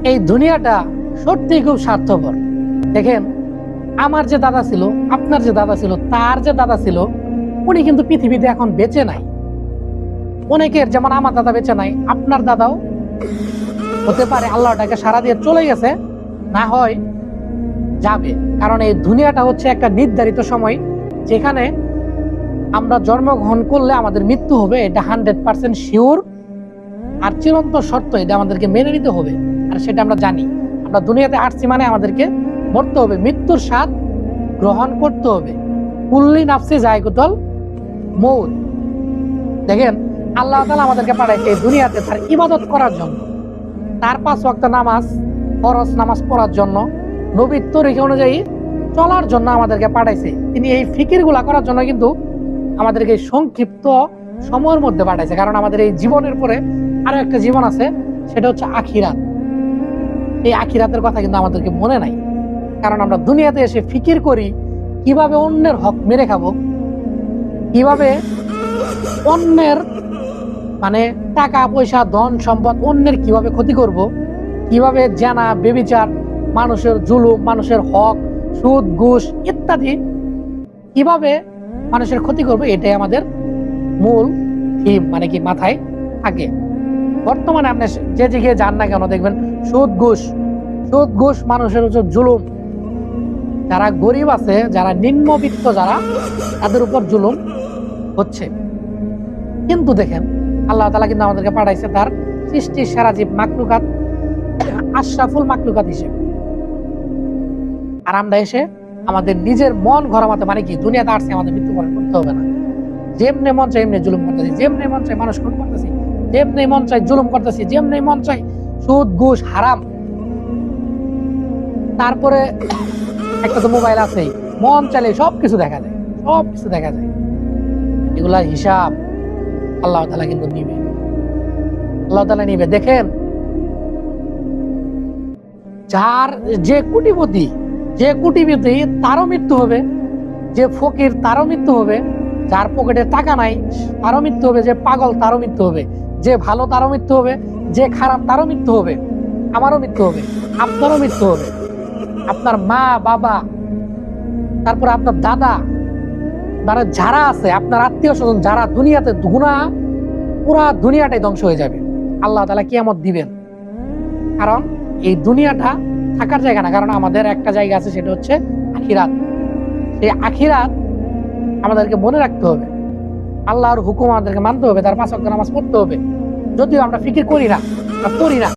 এই দুনিয়াটা সত্যি খুব স্বার্থপর। দেখেন, আমার যে দাদা ছিল, আপনার যে দাদা ছিল, তার যে দাদা ছিল, উনি কিন্তু পৃথিবীতে এখন বেঁচে নাই। অনেকের, যেমন আমার দাদা বেঁচে নাই, আপনার দাদাও হতে পারে আল্লাহটাকে সারা দিয়ে চলে গেছে, না হয় যাবে। কারণ এই দুনিয়াটা হচ্ছে একটা নির্ধারিত সময়, যেখানে আমরা জন্মগ্রহণ করলে আমাদের মৃত্যু হবে, এটা 100% শিওর। আর চিরন্ত শর্ত, এটা আমাদেরকে মেনে নিতে হবে। আর সেটা আমরা জানি, আমরা দুনিয়াতে আসছি মানে আমাদেরকে মরতে হবে, মৃত্যুর স্বাদ গ্রহণ করতে হবে। কুল্লি নাফসি যায়কুতুল মউত। দেখেন, আল্লাহ তাআলা আমাদেরকে পাঠাইছে এই দুনিয়াতে তার ইবাদত করার জন্য, তার 5 ওয়াক্ত নামাজ, ফরজ নামাজ পড়ার জন্য, নবীর তরিকা অনুযায়ী চলার জন্য আমাদেরকে পাঠাইছে। তিনি এই ফিকিরগুলা করার জন্য কিন্তু আমাদেরকে সংক্ষিপ্ত সময়ের মধ্যে পাঠাইছে। কারণ আমাদের এই জীবনের পরে আরো একটা জীবন আছে, সেটা হচ্ছে আখিরাত। এই আখিরাতের কথা কিন্তু আমাদেরকে মনে নাই। কারণ আমরা দুনিয়াতে এসে ফিকির করি কিভাবে অন্যের হক মেরে খাবো, কিভাবে অন্যের মানে টাকা পয়সা ধন সম্পদ অন্যের কিভাবে ক্ষতি করব, কিভাবে জানা বেবিচার, মানুষের জুলুম, মানুষের হক, সুদ ঘুষ ইত্যাদি কিভাবে মানুষের ক্ষতি করব, এটাই আমাদের মূল থিম, মানে কি মাথায় থাকে। বর্তমানে আপনি যে জায়গায় যান না কেন, দেখবেন সুদ ঘুষ, মানুষের উপর জুলুম। যারা গরিব আছে, যারা নিম্নবিত্ত, যারা তাদের উপর জুলুম হচ্ছে। কিন্তু দেখেন, আল্লাহ তাআলা কিন্তু আমাদেরকে পাঠাইছে তার সৃষ্টি সেরা জীব মাকলুকাত, আশরাফুল মাকলুকাত হিসেবে। আর আমরা এসে আমাদের নিজের মন ঘরামাতে, মানে কি দুনিয়াতে আসছে আমাদের মৃত্যুবরণ করতে হবে না। যেমনি মন চাই এমনি জুলুম করতেছি, যেমনি মন চাই মানুষ খুন করতেছি, যেমনি মন চাই জুলুম করতেছি, যেমনি মন চাই সুদ ঘুষ হারাম। তারপরে একটা তো মোবাইল আছে, মন চাইলে সবকিছু দেখা যায়, সবকিছু দেখা যায়। এগুলা হিসাব আল্লাহ তাআলা কিন্তু নিবে, আল্লাহ তাআলা নিবে। দেখেন, যার যে কোটিপতি তারও মৃত্যু হবে, যে ফকির তারও মৃত্যু হবে, যার পকেটে টাকা নাই তারও মৃত্যু হবে, যে পাগল তারও মৃত্যু হবে, যে ভালো তারও মৃত্যু হবে, যে খারাপ তারও মৃত্যু হবে, আমারও মৃত্যু হবে, আপনারও মৃত্যু হবে, আপনার মা বাবা, তারপর আপনার দাদা, মানে যারা আছে আপনার আত্মীয় স্বজন, যারা দুনিয়াতে পুরা দুনিয়াটাই ধ্বংস হয়ে যাবে। আল্লাহ তাআলা কিয়ামত দিবেন। কারণ এই দুনিয়াটা থাকার জায়গা না, কারণ আমাদের একটা জায়গা আছে, সেটা হচ্ছে আখিরাত। সেই আখিরাত আমাদেরকে মনে রাখতে হবে, আল্লাহর হুকুম আমাদেরকে মানতে হবে, তার 5 ওয়াক্ত নামাজ পড়তে হবে। যদিও আমরা ফিকির করি না,